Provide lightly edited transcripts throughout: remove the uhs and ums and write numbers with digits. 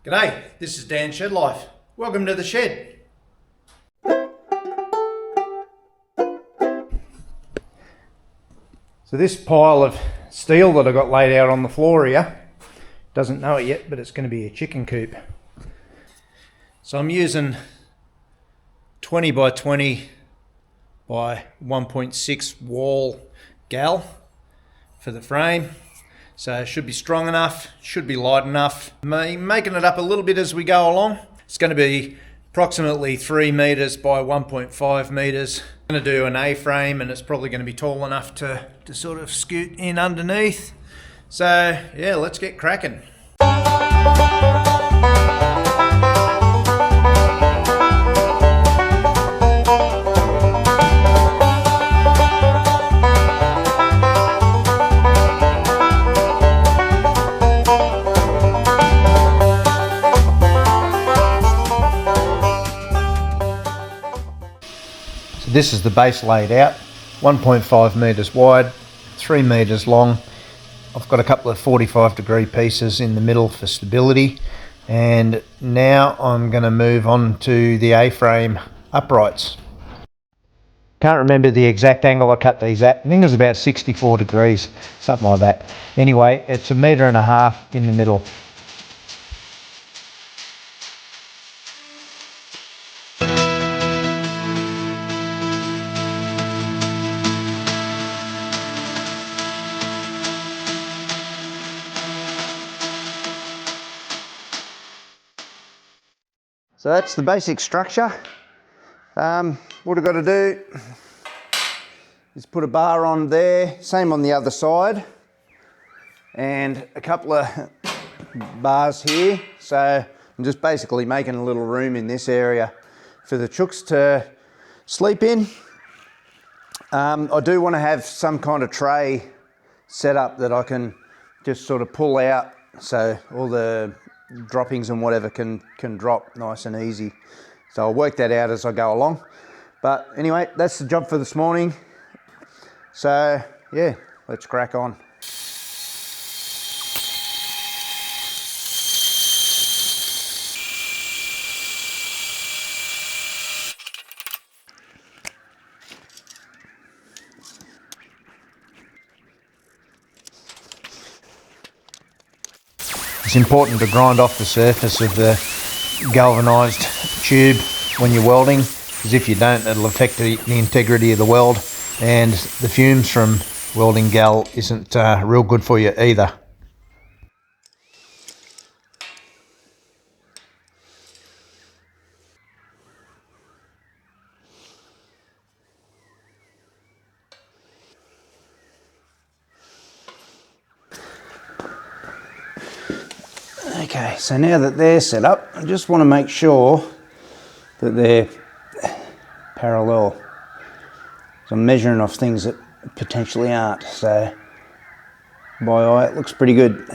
G'day, this is Dan Shed Life. Welcome to the shed. So this pile of steel that I got laid out on the floor here, doesn't know it yet, but it's going to be a chicken coop. So I'm using 20 by 20 by 1.6 wall gal for the frame. So it should be strong enough, should be light enough. Making it up a little bit as we go along. It's going to be approximately 3 meters by 1.5 meters. I'm going to do an A-frame, and it's probably going to be tall enough to sort of scoot in underneath. So yeah, let's get cracking. This is the base laid out, 1.5 metres wide, 3 metres long. I've got a couple of 45-degree pieces in the middle for stability, and now I'm going to move on to the A-frame uprights. Can't remember the exact angle I cut these at. I think it was about 64 degrees, something like that. Anyway, it's 1.5 meters in the middle. So that's the basic structure. What I've got to do is put a bar on there, same on the other side, and a couple of bars here. So I'm just basically making a little room in this area for the chooks to sleep in. I do want to have some kind of tray set up that I can just sort of pull out, so all the droppings and whatever can drop nice and easy. So I'll work that out as I go along. But anyway, that's the job for this morning. So yeah, let's crack on. It's important to grind off the surface of the galvanised tube when you're welding, because if you don't, it'll affect the integrity of the weld, and the fumes from welding gal isn't real good for you either. Okay, so now that they're set up, I just want to make sure that they're parallel. So I'm measuring off things that potentially aren't, so by eye it looks pretty good.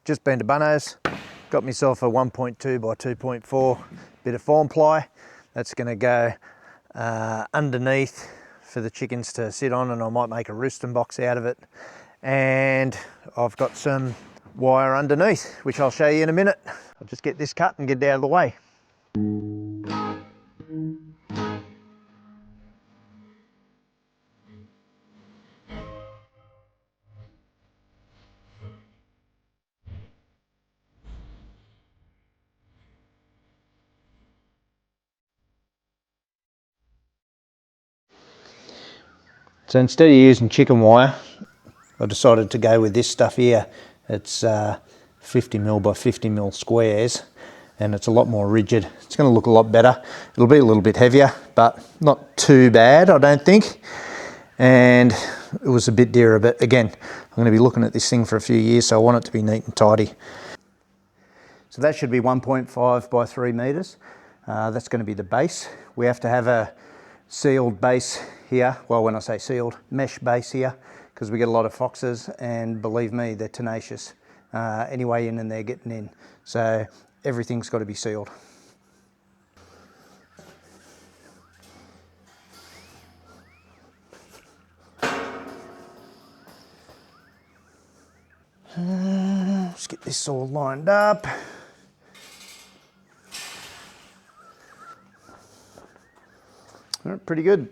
Just been to Bunno's, got myself a 1.2 by 2.4 bit of form ply. That's going to go underneath for the chickens to sit on, and I might make a roosting box out of it. And I've got some wire underneath, which I'll show you in a minute. I'll just get this cut and get it out of the way. So instead of using chicken wire, I decided to go with this stuff here. It's 50mm by 50mm squares, and it's a lot more rigid. It's going to look a lot better. It'll be a little bit heavier, but not too bad, I don't think. And it was a bit dearer, but again, I'm going to be looking at this thing for a few years, so I want it to be neat and tidy. So that should be 1.5 by 3 meters. That's going to be the base. We have to have a sealed base here. Well, when I say sealed, mesh base here, because we get a lot of foxes, and believe me, they're tenacious. Any way in and they're getting in. So everything's got to be sealed. Let's get this all lined up. All right, pretty good.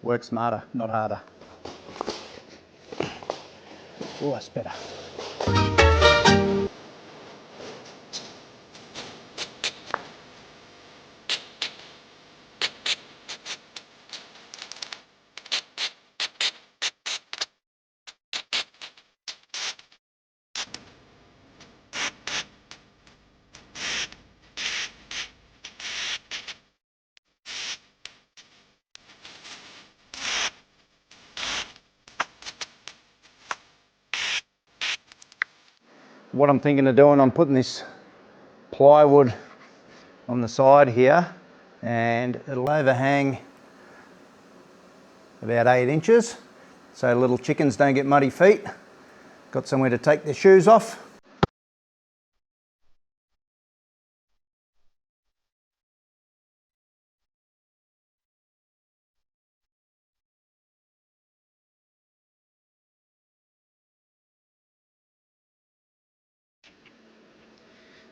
Work smarter, not harder. Oh, that's better. What I'm thinking of doing, I'm putting this plywood on the side here and it'll overhang about 8 inches so little chickens don't get muddy feet. Got somewhere to take their shoes off.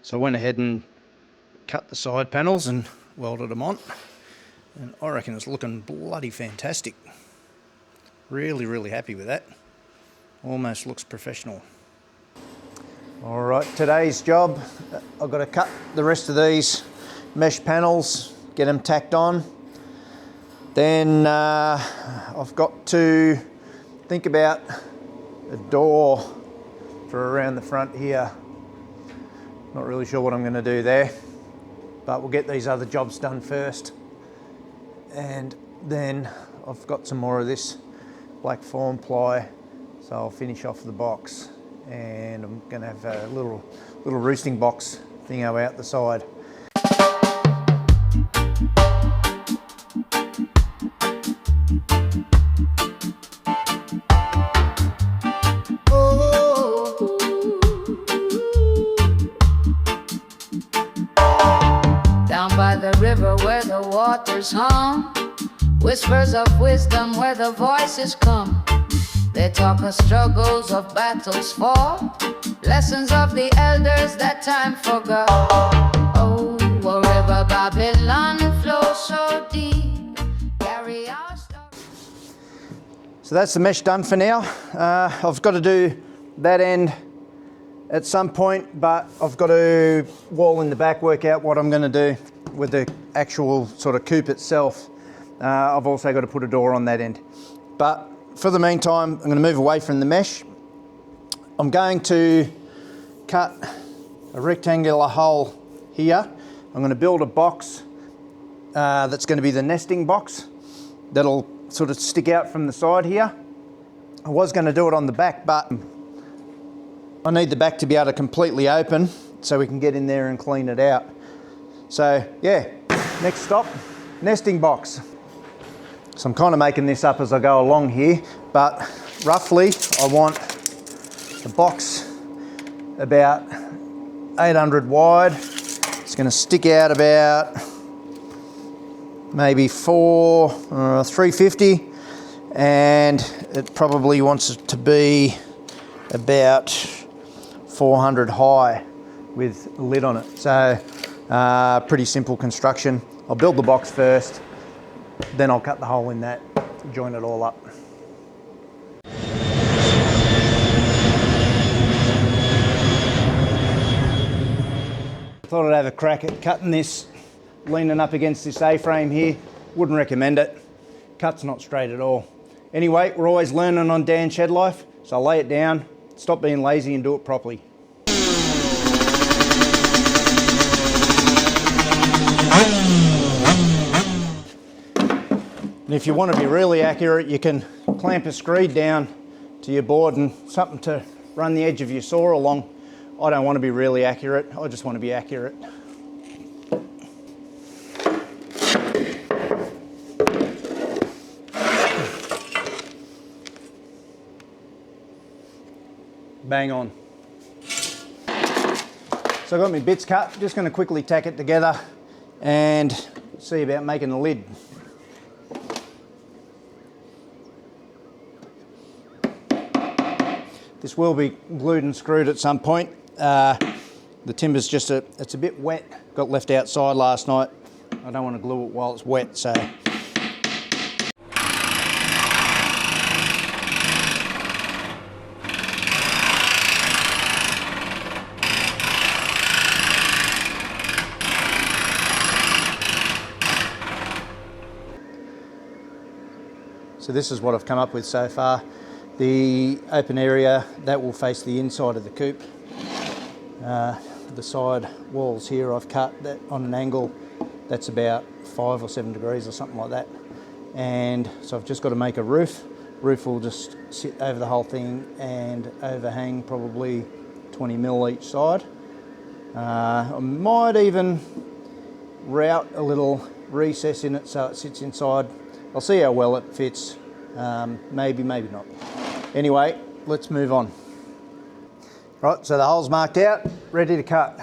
So I went ahead and cut the side panels and welded them on, and I reckon it's looking bloody fantastic. Really happy with that. Almost looks professional. All right, today's job, I've got to cut the rest of these mesh panels, get them tacked on. Then I've got to think about a door for around the front here. Not really sure what I'm going to do there, but we'll get these other jobs done first. And then I've got some more of this black form ply, so I'll finish off the box. And I'm going to have a little roosting box thingo out the side. River where the waters hum, whispers of wisdom where the voices come. They talk of struggles, of battles fought, lessons of the elders that time forgot. Oh, a river Babylon flows so deep, carry our story. So that's the mesh done for now. I've got to do that end at some point, but I've got to wall in the back, work out what I'm going to do with the actual sort of coop itself. I've also got to put a door on that end. But for the meantime, I'm going to move away from the mesh. I'm going to cut a rectangular hole here. I'm going to build a box that's going to be the nesting box that'll sort of stick out from the side here. I was going to do it on the back, but I need the back to be able to completely open so we can get in there and clean it out. So yeah, next stop, nesting box. So I'm kind of making this up as I go along here, but roughly I want the box about 800 wide. It's going to stick out about maybe 350, and it probably wants it to be about 400 high with a lid on it. So pretty simple construction. I'll build the box first, then I'll cut the hole in that, join it all up. Thought I'd have a crack at cutting this, leaning up against this A-frame here. Wouldn't recommend it. Cut's not straight at all. Anyway, we're always learning on Dan Shed Life, so I'll lay it down, stop being lazy and do it properly. And if you want to be really accurate, you can clamp a screed down to your board and something to run the edge of your saw along. I don't want to be really accurate, I just want to be accurate. bang on. So I got my bits cut, just going to quickly tack it together and see about making the lid. This will be glued and screwed at some point. The timber's just it's a bit wet, got left outside last night. I don't want to glue it while it's wet, so. So this is what I've come up with so far. The open area, that will face the inside of the coop. The side walls here I've cut that on an angle that's about 5 or 7 degrees or something like that. And so I've just got to make a roof. Roof will just sit over the whole thing and overhang probably 20 mil each side. I might even route a little recess in it so it sits inside. I'll see how well it fits. Maybe, maybe not. Anyway, let's move on. Right, so the hole's marked out, ready to cut.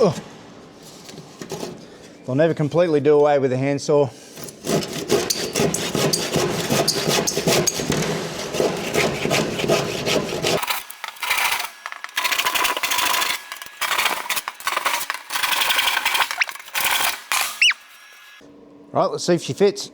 Oh. I'll never completely do away with a handsaw. Right, let's see if she fits.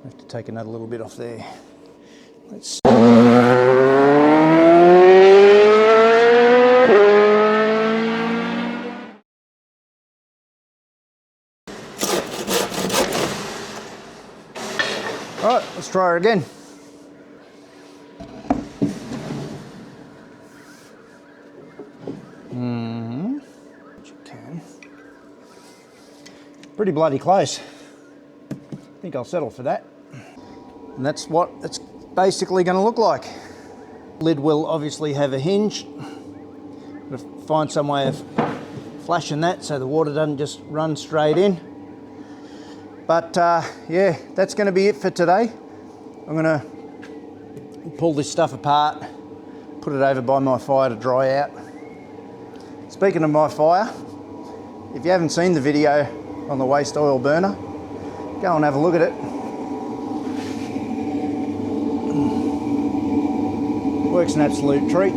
Have to take another little bit off there. Let's. All right, let's try her again. You can. Pretty bloody close. I think I'll settle for that. And that's what it's basically going to look like. Lid will obviously have a hinge. Got to find some way of flashing that so the water doesn't just run straight in. But yeah, that's going to be it for today. I'm going to pull this stuff apart, put it over by my fire to dry out. Speaking of my fire, if you haven't seen the video on the waste oil burner, go and have a look at it. Works an absolute treat.